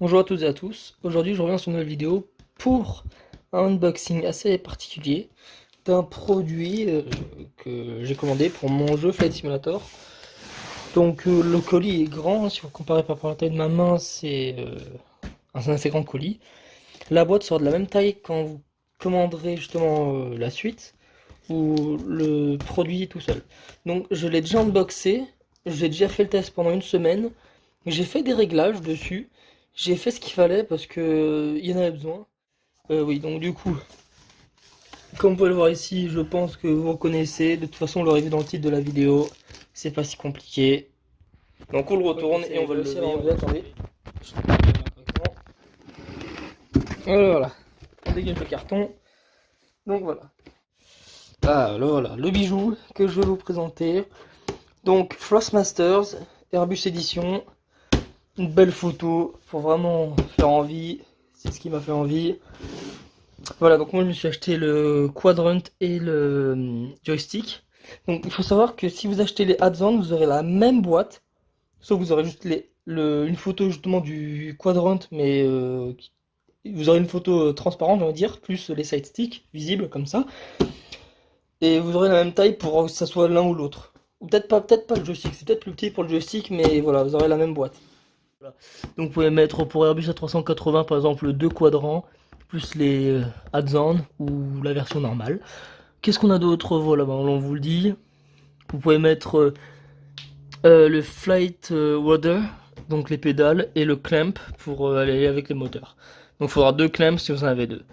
Bonjour à toutes et à tous, aujourd'hui je reviens sur une nouvelle vidéo pour un unboxing assez particulier d'un produit que j'ai commandé pour mon jeu Flight Simulator. Donc le colis est grand, si vous comparez par rapport à la taille de ma main, c'est un assez grand colis. La boîte sera de la même taille quand vous commanderez justement la suite ou le produit tout seul. Donc je l'ai déjà unboxé, j'ai déjà fait le test pendant une semaine, j'ai fait des réglages dessus, j'ai fait ce qu'il fallait parce que il y en avait besoin. Oui, donc du coup, comme vous pouvez le voir ici, je pense que vous reconnaissez. De toute façon, on l'aurez vu dans le titre de la vidéo. C'est pas si compliqué. Donc on le retourne et on va le lever. Attendez. Voilà. On dégage le carton. Donc voilà. Ah, voilà, le bijou que je vais vous présenter. Donc Flossmasters, Airbus Edition. Une belle photo pour vraiment faire envie. C'est ce qui m'a fait envie. Voilà, donc moi je me suis acheté le quadrant et le joystick. Donc il faut savoir que si vous achetez les add-ons, vous aurez la même boîte, sauf que vous aurez juste une photo justement du quadrant, mais vous aurez une photo transparente, on va dire, plus les side sticks visibles comme ça. Et vous aurez la même taille pour que ça soit l'un ou l'autre. Ou peut-être pas le joystick, c'est peut-être plus petit pour le joystick, mais voilà, vous aurez la même boîte. Voilà. Donc vous pouvez mettre pour Airbus A380 par exemple deux quadrants, plus les add-ons ou la version normale. Qu'est-ce qu'on a d'autre? Voilà, ben, on vous le dit. Vous pouvez mettre le flight rudder, donc les pédales, et le clamp pour aller avec les moteurs. Donc il faudra deux clamps si vous en avez deux.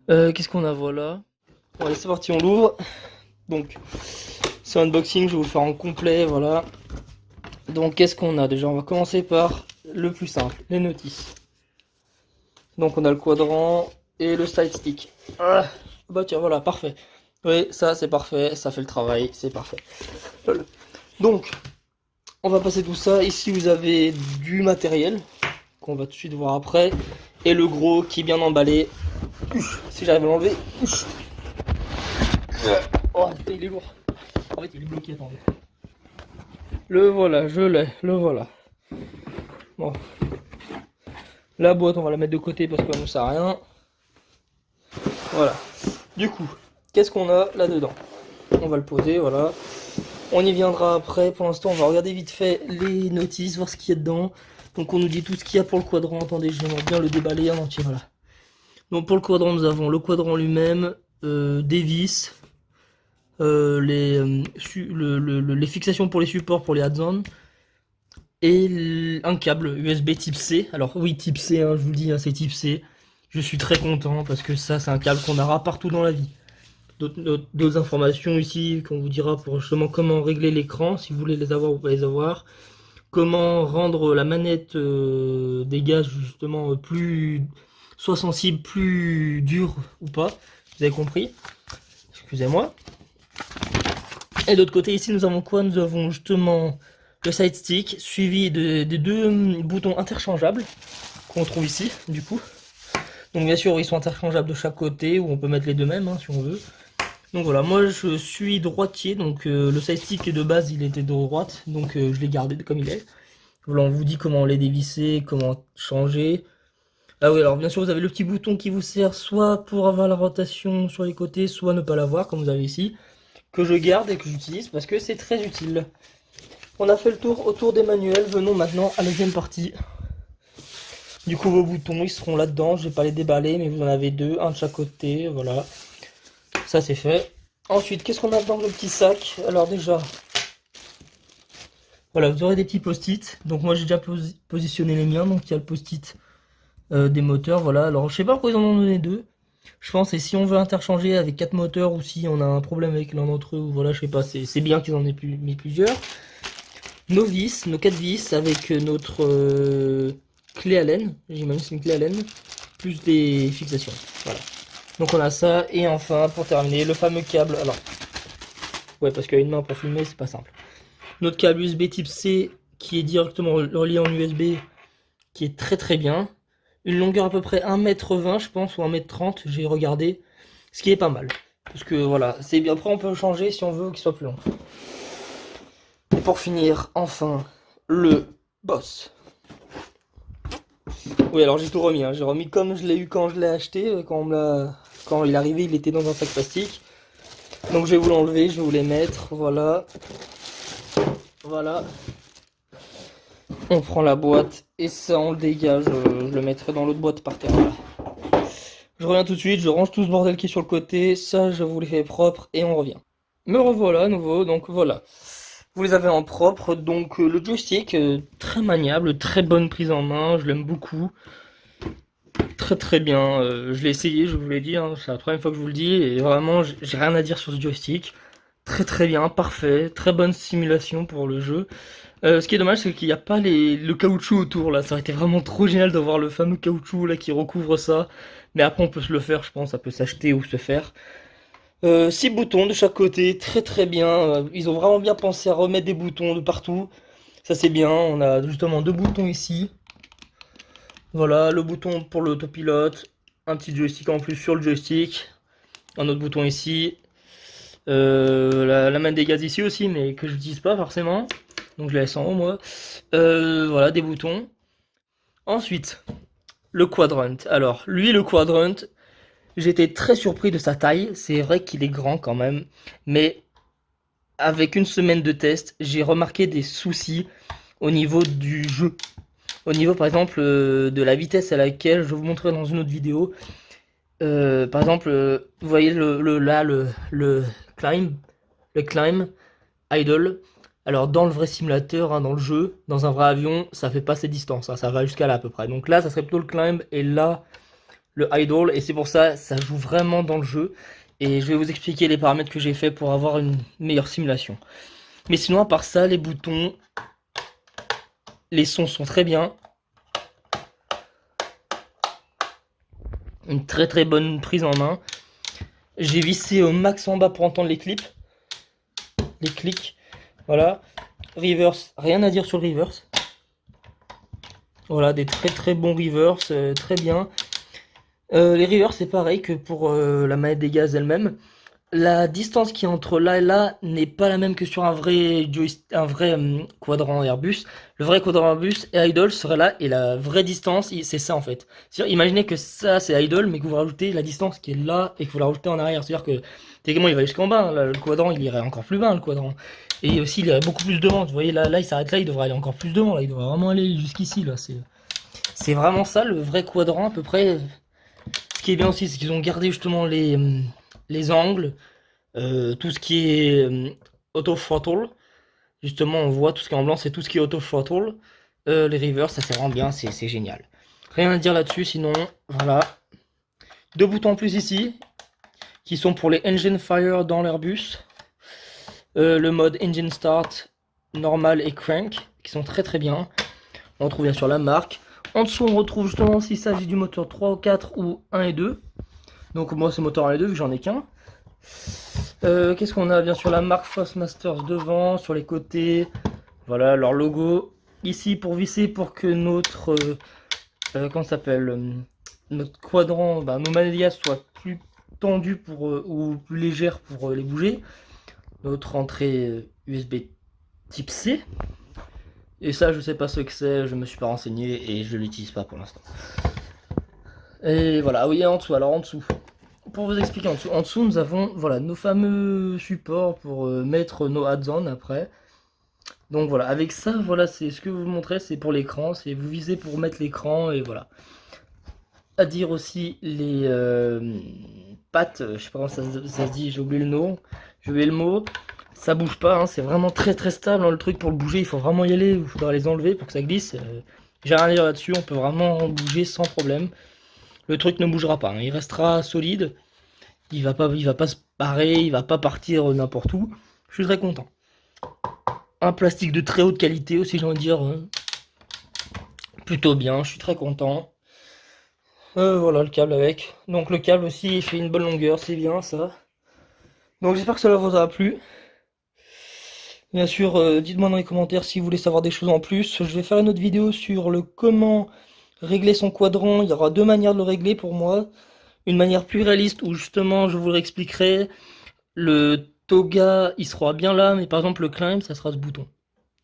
Qu'est-ce qu'on a? Voilà. Bon, allez, c'est parti, on l'ouvre. Donc, c'est un unboxing, je vais vous le faire en complet, voilà. Donc, qu'est-ce qu'on a? Déjà, on va commencer par le plus simple, les notices. Donc, on a le quadrant et le side stick. Ah, bah tiens, voilà, parfait. Oui, ça c'est parfait, ça fait le travail, c'est parfait. Donc, on va passer tout ça. Ici, vous avez du matériel qu'on va tout de suite voir après. Et le gros qui est bien emballé. Si j'arrive à l'enlever. Oh, il est lourd. En fait, il est bloqué, attendez. Le voilà, je l'ai, le voilà. Bon. La boîte, on va la mettre de côté parce qu'elle ne sert à rien. Voilà. Du coup, qu'est-ce qu'on a là-dedans? On va le poser, voilà. On y viendra après. Pour l'instant, on va regarder vite fait les notices, voir ce qu'il y a dedans. Donc, on nous dit tout ce qu'il y a pour le quadrant. Attendez, j'aimerais bien le déballer en entier, voilà. Donc, pour le quadrant, nous avons le quadrant lui-même, des vis, les fixations pour les supports pour les add-ons, et un câble USB type C. Alors, oui, type C, hein, je vous le dis, hein, c'est type C. Je suis très content parce que ça, c'est un câble qu'on aura partout dans la vie. D'autres informations ici qu'on vous dira pour justement comment régler l'écran, si vous voulez les avoir, vous pouvez les avoir. Comment rendre la manette des gaz justement plus soit sensible, plus dure ou pas. Vous avez compris? Excusez-moi. Et de l'autre côté ici nous avons quoi? Nous avons justement le side stick suivi des deux boutons interchangeables qu'on trouve ici du coup. Donc bien sûr ils sont interchangeables de chaque côté ou on peut mettre les deux mêmes hein, si on veut. Donc voilà, moi je suis droitier, donc le side stick de base il était de droite, donc je l'ai gardé comme il est. Voilà, on vous dit comment les dévisser, comment changer. Ah oui, alors bien sûr vous avez le petit bouton qui vous sert soit pour avoir la rotation sur les côtés, soit ne pas l'avoir comme vous avez ici, que je garde et que j'utilise parce que c'est très utile. On a fait le tour autour des manuels, venons maintenant à la deuxième partie. Du coup vos boutons ils seront là-dedans, je vais pas les déballer mais vous en avez deux, un de chaque côté, voilà. Ça c'est fait. Ensuite, qu'est-ce qu'on a dans le petit sac? Alors déjà, voilà, vous aurez des petits post-it. Donc moi j'ai déjà positionné les miens. Donc il y a le post-it des moteurs. Voilà, alors je sais pas pourquoi ils en ont donné deux. Je pense que si on veut interchanger avec 4 moteurs ou si on a un problème avec l'un d'entre eux, ou voilà, je sais pas, c'est bien qu'ils en aient mis plusieurs. Nos vis, nos 4 vis avec notre clé Allen. J'imagine c'est une clé Allen. Plus des fixations. Voilà. Donc on a ça, et enfin, pour terminer, le fameux câble. Alors, ouais, parce qu'il y a une main pour filmer, c'est pas simple. Notre câble USB type C qui est directement relié en USB, qui est très très bien. Une longueur à peu près 1,20 m je pense, ou 1,30 m, j'ai regardé. Ce qui est pas mal. Parce que voilà, c'est bien. Après on peut le changer si on veut qu'il soit plus long. Et pour finir, enfin, le boss. Oui, alors j'ai tout remis, hein. J'ai remis comme je l'ai eu quand je l'ai acheté, quand il est arrivé, il était dans un sac plastique. Donc je vais vous l'enlever, je vais vous les mettre, voilà. Voilà. On prend la boîte et ça on le dégage, je le mettrai dans l'autre boîte par terre, voilà. Je reviens tout de suite, je range tout ce bordel qui est sur le côté, ça je vous les fais propre et on revient. Me revoilà à nouveau, donc voilà. Vous les avez en propre, donc le joystick, très maniable, très bonne prise en main, je l'aime beaucoup. Très très bien, je l'ai essayé, je vous l'ai dit, hein, c'est la troisième fois que je vous le dis, et vraiment j'ai rien à dire sur ce joystick. Très très bien, parfait, très bonne simulation pour le jeu. Ce qui est dommage, c'est qu'il n'y a pas le caoutchouc autour là. Ça aurait été vraiment trop génial d'avoir le fameux caoutchouc là qui recouvre ça. Mais après, on peut se le faire, je pense. Ça peut s'acheter ou se faire. 6 boutons de chaque côté, très très bien. Ils ont vraiment bien pensé à remettre des boutons de partout. Ça c'est bien. On a justement 2 boutons ici. Voilà, le bouton pour l'autopilote. Un petit joystick en plus sur le joystick. Un autre bouton ici. La main des gaz ici aussi, mais que je n'utilise pas forcément. Donc je la laisse en haut moi. Voilà, des boutons. Ensuite, le quadrant. Alors, lui, le quadrant, j'étais très surpris de sa taille. C'est vrai qu'il est grand quand même. Mais avec une semaine de test, j'ai remarqué des soucis au niveau du jeu. Au niveau, par exemple, de la vitesse à laquelle, je vais vous montrer dans une autre vidéo. Par exemple, vous voyez le climb, le climb, idle. Alors dans le vrai simulateur, hein, dans le jeu, dans un vrai avion, ça fait pas ces distances, hein, ça va jusqu'à là à peu près. Donc là, ça serait plutôt le climb et là, le idle. Et c'est pour ça, ça joue vraiment dans le jeu. Et je vais vous expliquer les paramètres que j'ai fait pour avoir une meilleure simulation. Mais sinon, à part ça, les boutons, les sons sont très bien. Une très très bonne prise en main. J'ai vissé au max en bas pour entendre les clips. Les clics. Voilà. Reverse, rien à dire sur le reverse. Voilà, des très très bons reverse, très bien. Les reverse, c'est pareil que pour la manette des gaz elle-même. La distance qui est entre là et là n'est pas la même que sur un vrai, quadrant Airbus. Le vrai quadrant Airbus et idle serait là, et la vraie distance, c'est ça en fait. C'est-à-dire, imaginez que ça c'est idle, mais que vous rajoutez la distance qui est là et que vous la rajoutez en arrière. C'est-à-dire que techniquement il va jusqu'en bas, hein. Là, le quadrant il irait encore plus bas, le quadrant. Et aussi il irait beaucoup plus devant. Vous voyez là il s'arrête là, il devrait aller encore plus devant. Là il devrait vraiment aller jusqu'ici. Là c'est vraiment ça le vrai quadrant à peu près. Ce qui est bien aussi, c'est qu'ils ont gardé justement les angles. Tout ce qui est auto throttle, justement on voit tout ce qui est en blanc, c'est tout ce qui est auto throttle. Les reverse, ça c'est vraiment bien, c'est génial. Rien à dire là-dessus, sinon voilà. 2 boutons en plus ici, qui sont pour les engine fire dans l'Airbus. Le mode engine start, normal et crank, qui sont très très bien. On retrouve bien sûr la marque. En dessous on retrouve justement s'il s'agit du moteur 3 ou 4 ou 1 et 2. Donc moi c'est moteur 1 et 2 vu que j'en ai qu'un. Qu'est-ce qu'on a? Bien sûr la marque Frostmasters devant, sur les côtés. Voilà leur logo. Ici pour visser pour que notre comment ça s'appelle, notre quadrant, nos manélias soient plus tendues pour ou plus légères pour les bouger. Notre entrée USB type C. Et ça je sais pas ce que c'est, je me suis pas renseigné et je l'utilise pas pour l'instant. Et voilà, oui en dessous, alors en dessous. Pour vous expliquer, en dessous nous avons voilà, nos fameux supports pour mettre nos add-ons après. Donc voilà, avec ça, voilà, c'est ce que vous montrez, c'est pour l'écran, c'est vous visez pour mettre l'écran et voilà. À dire aussi les pattes, je sais pas comment ça se dit, j'ai oublié le nom, j'ai oublié le mot. Ça bouge pas, hein, c'est vraiment très très stable, hein, le truc pour le bouger, il faut vraiment y aller, il faudra les enlever pour que ça glisse. J'ai rien à dire là-dessus, on peut vraiment bouger sans problème. Le truc ne bougera pas, hein, il restera solide. Il va pas se barrer, il va pas partir n'importe où. Je suis très content. Un plastique de très haute qualité aussi, j'ai envie de dire. Plutôt bien, je suis très content. Voilà le câble avec. Donc le câble aussi, il fait une bonne longueur, c'est bien ça. Donc j'espère que cela vous aura plu. Bien sûr, dites-moi dans les commentaires si vous voulez savoir des choses en plus. Je vais faire une autre vidéo sur le comment régler son quadrant. Il y aura 2 manières de le régler pour moi. Une manière plus réaliste où justement je vous l'expliquerai. Le toga, il sera bien là, mais par exemple le climb, ça sera ce bouton.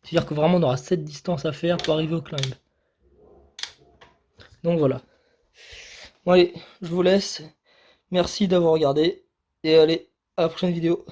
C'est-à-dire que vraiment on aura cette distance à faire pour arriver au climb. Donc voilà. Bon allez, je vous laisse. Merci d'avoir regardé. Et allez, à la prochaine vidéo.